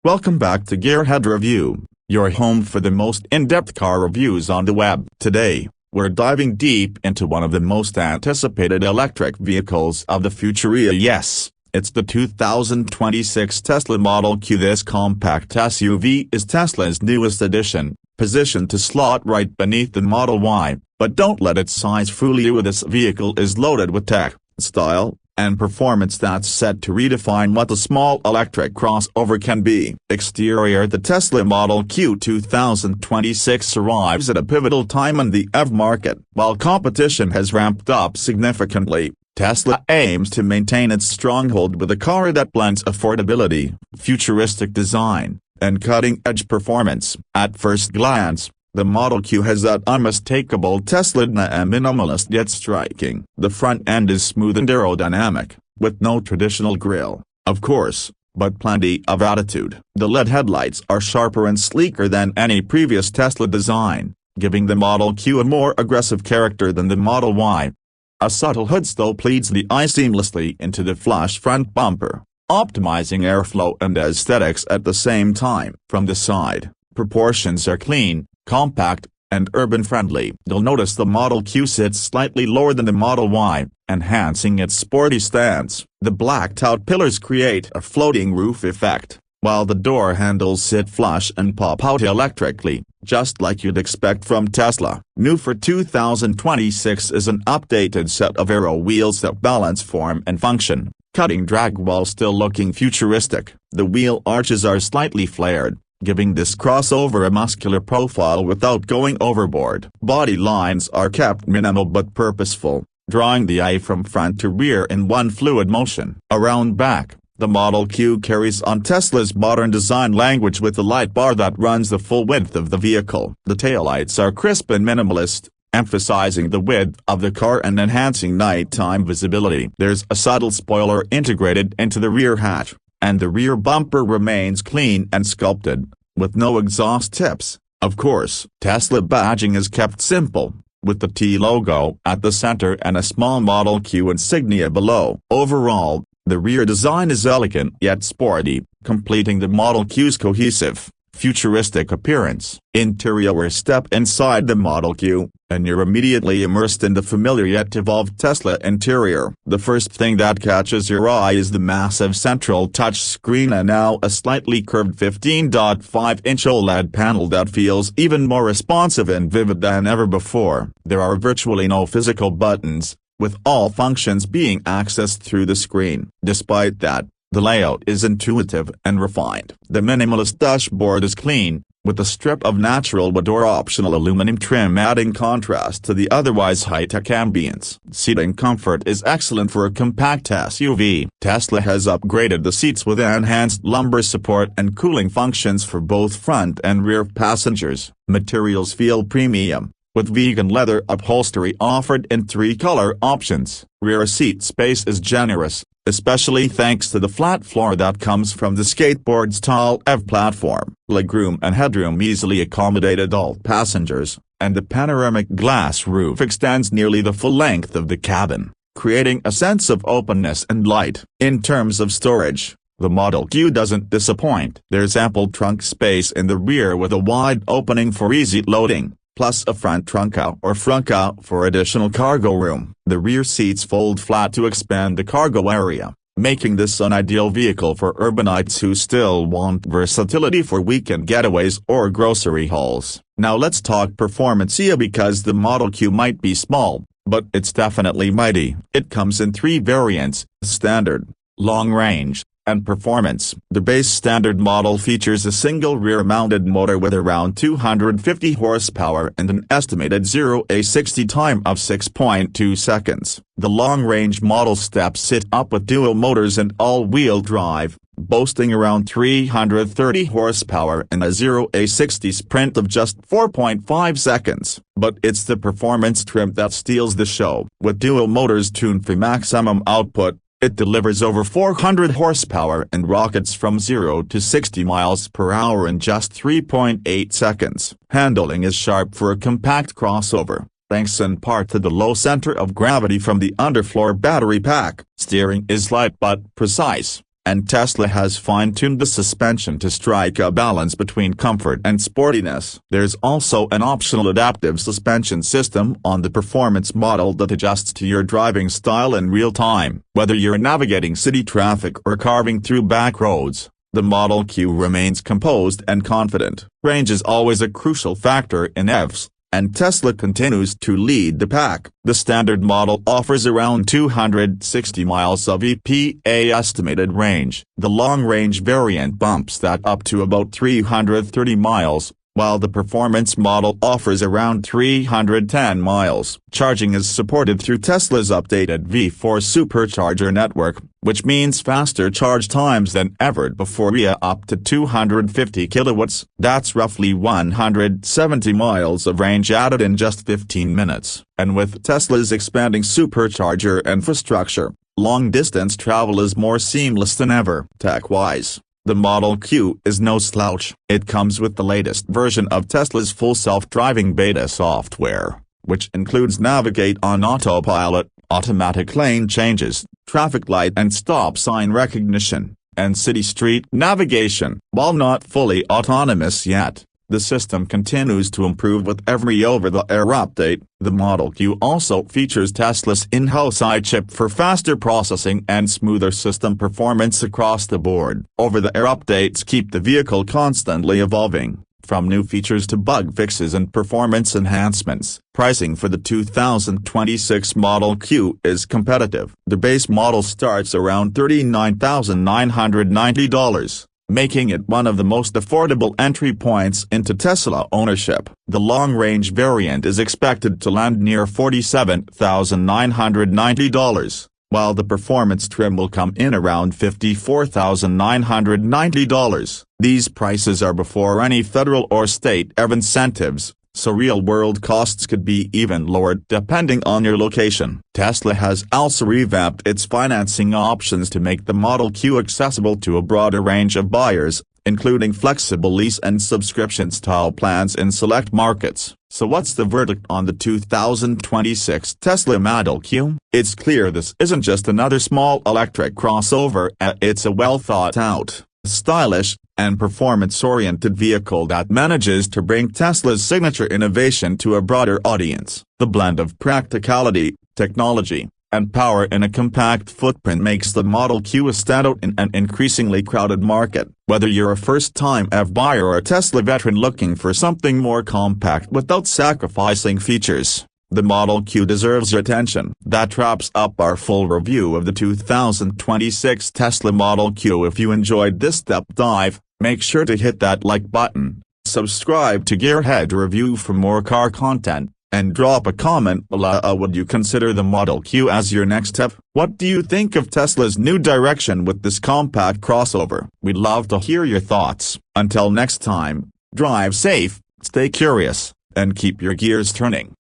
Welcome back to Gearhead Review, your home for the most in-depth car reviews on the web. Today, we're diving deep into one of the most anticipated electric vehicles of the future. Yes, it's the 2026 Tesla Model Q. This compact SUV is Tesla's newest addition, positioned to slot right beneath the Model Y. But don't let its size fool you. This vehicle is loaded with tech, style, and performance that's set to redefine what the small electric crossover can be. Exterior: the Tesla Model Q 2026 arrives at a pivotal time in the EV market. While competition has ramped up significantly, Tesla aims to maintain its stronghold with a car that blends affordability, futuristic design, and cutting-edge performance. At first glance, the Model Q has that unmistakable Tesla minimalist yet striking. The front end is smooth and aerodynamic, with no traditional grille, of course, but plenty of attitude. The LED headlights are sharper and sleeker than any previous Tesla design, giving the Model Q a more aggressive character than the Model Y. A subtle hood stop leads the eye seamlessly into the flush front bumper, optimizing airflow and aesthetics at the same time. From the side, proportions are clean, compact, and urban-friendly. You'll notice the Model Q sits slightly lower than the Model Y, enhancing its sporty stance. The blacked-out pillars create a floating roof effect, while the door handles sit flush and pop out electrically, just like you'd expect from Tesla. New for 2026 is an updated set of aero wheels that balance form and function, cutting drag while still looking futuristic. The wheel arches are slightly flared, giving this crossover a muscular profile without going overboard. Body lines are kept minimal but purposeful, drawing the eye from front to rear in one fluid motion. Around back, the Model Q carries on Tesla's modern design language with a light bar that runs the full width of the vehicle. The taillights are crisp and minimalist, emphasizing the width of the car and enhancing nighttime visibility. There's a subtle spoiler integrated into the rear hatch, and the rear bumper remains clean and sculpted, with no exhaust tips. Of course, Tesla badging is kept simple, with the T logo at the center and a small Model Q insignia below. Overall, the rear design is elegant yet sporty, completing the Model Q's cohesive, futuristic appearance. Interior: step inside the Model Q, and you're immediately immersed in the familiar yet evolved Tesla interior. The first thing that catches your eye is the massive central touchscreen and now a slightly curved 15.5-inch OLED panel that feels even more responsive and vivid than ever before. There are virtually no physical buttons, with all functions being accessed through the screen. Despite that, the layout is intuitive and refined. The minimalist dashboard is clean, with a strip of natural wood or optional aluminum trim adding contrast to the otherwise high-tech ambience. Seating comfort is excellent for a compact SUV. Tesla has upgraded the seats with enhanced lumbar support and cooling functions for both front and rear passengers. Materials feel premium, with vegan leather upholstery offered in 3 color options. Rear seat space is generous, especially thanks to the flat floor that comes from the skateboard's tall EV platform. Legroom and headroom easily accommodate adult passengers, and the panoramic glass roof extends nearly the full length of the cabin, creating a sense of openness and light. In terms of storage, the Model Q doesn't disappoint. There's ample trunk space in the rear with a wide opening for easy loading, plus a front trunk-out or frunk-out for additional cargo room. The rear seats fold flat to expand the cargo area, making this an ideal vehicle for urbanites who still want versatility for weekend getaways or grocery hauls. Now let's talk performance here, because the Model Q might be small, but it's definitely mighty. It comes in 3 variants: standard, long range, and performance. The base standard model features a single rear-mounted motor with around 250 horsepower and an estimated 0-60 time of 6.2 seconds. The long-range model steps it up with dual motors and all-wheel drive, boasting around 330 horsepower and a 0-60 sprint of just 4.5 seconds. But it's the performance trim that steals the show. With dual motors tuned for maximum output, it delivers over 400 horsepower and rockets from 0 to 60 miles per hour in just 3.8 seconds. Handling is sharp for a compact crossover, thanks in part to the low center of gravity from the underfloor battery pack. Steering is light but precise, and Tesla has fine-tuned the suspension to strike a balance between comfort and sportiness. There's also an optional adaptive suspension system on the performance model that adjusts to your driving style in real time. Whether you're navigating city traffic or carving through back roads, the Model Q remains composed and confident. Range is always a crucial factor in EVs, and Tesla continues to lead the pack. The standard model offers around 260 miles of EPA estimated range. The long-range variant bumps that up to about 330 miles, while the performance model offers around 310 miles. Charging is supported through Tesla's updated V4 Supercharger network, which means faster charge times than ever before via up to 250 kilowatts. That's roughly 170 miles of range added in just 15 minutes. And with Tesla's expanding supercharger infrastructure, long-distance travel is more seamless than ever. Tech-wise, the Model Q is no slouch. It comes with the latest version of Tesla's full self-driving beta software, which includes Navigate on Autopilot, automatic lane changes, traffic light and stop sign recognition, and city street navigation. While not fully autonomous yet, the system continues to improve with every over-the-air update. The Model Q also features Tesla's in-house iChip for faster processing and smoother system performance across the board. Over-the-air updates keep the vehicle constantly evolving, from new features to bug fixes and performance enhancements. Pricing for the 2026 Model Q is competitive. The base model starts around $39,990. Making it one of the most affordable entry points into Tesla ownership. The long-range variant is expected to land near $47,990, while the performance trim will come in around $54,990. These prices are before any federal or state EV incentives, so real-world costs could be even lower depending on your location. Tesla has also revamped its financing options to make the Model Q accessible to a broader range of buyers, including flexible lease and subscription-style plans in select markets. So what's the verdict on the 2026 Tesla Model Q? It's clear this isn't just another small electric crossover, it's a well-thought-out, stylish, and performance-oriented vehicle that manages to bring Tesla's signature innovation to a broader audience. The blend of practicality, technology, and power in a compact footprint makes the Model Q a standout in an increasingly crowded market. Whether you're a first-time EV buyer or a Tesla veteran looking for something more compact without sacrificing features, the Model Q deserves your attention. That wraps up our full review of the 2026 Tesla Model Q. If you enjoyed this deep dive, make sure to hit that like button, subscribe to GearHeadReview for more car content, and drop a comment below. Would you consider the Model Q as your next step? What do you think of Tesla's new direction with this compact crossover? We'd love to hear your thoughts. Until next time, drive safe, stay curious, and keep your gears turning.